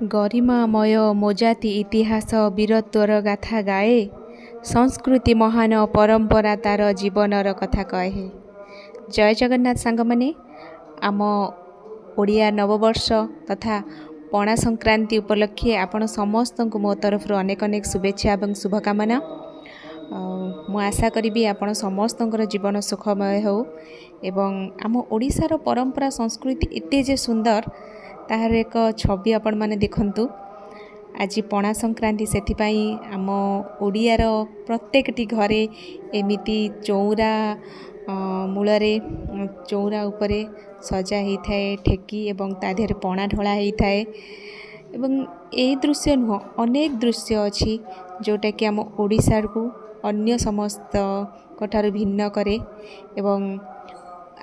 गरिमामय मोजाति इतिहास वीरत्वर गाथा गाए संस्कृति महान परंपरा तार जीवनर कथा कहे। जय जगन्नाथ सांग माने आम ओडिया नववर्ष तथा पणा संक्रांति उपलक्षे आपण समस्त को मो तरफ अनेक अनेक शुभेच्छा और शुभकामना। मु आशा करी आपण समस्त जीवन सुखमय हो एवं आम ओडिशार परंपरा संस्कृति एते जे सुंदर ताहार एक छवि आपण माने देखंतु। आज पणा संक्रांति से आम ओडियार प्रत्येकटी घरे एमिति चौरा मूलरे चौरा उपरे सजा होता है ठेकी एवं ता देहरे पणा ढला होता है। एवं ए दृश्य नुह अनेक दृश्य अच्छी जोटा कि आम ओडिशा को अन्य समस्त कठार भिन्न करे। एवं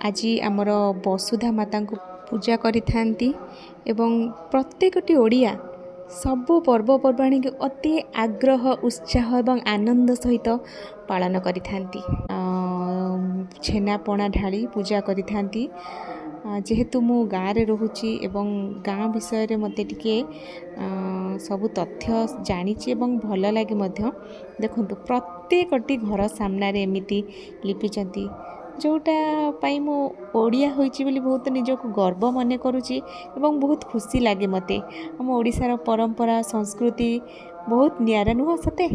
आज आमर वसुधा माता को पूजा करिथांती एवं प्रत्येकटी ओडिया सबु पर्वपर्वाणी के अति आग्रह उत्साह एवं आनंद सहित पालन करिथांती। छेनापणा ढाली पूजा करिथांती। जेहेतु मु गाँव रे रहुची एवं गाँ विषय रे मते टिके सबु तथ्य जानिची एवं भल लागे मध्य। देखंतु प्रत्येकटी घर सामना रे एमिति लिपिचंती जोटा पाई मो ओडिया होइची बोली बहुत निजको गर्व मने करूची एवं बहुत खुशी लागे मते। हम ओडिशार परंपरा संस्कृति बहुत नियारा नुह सते।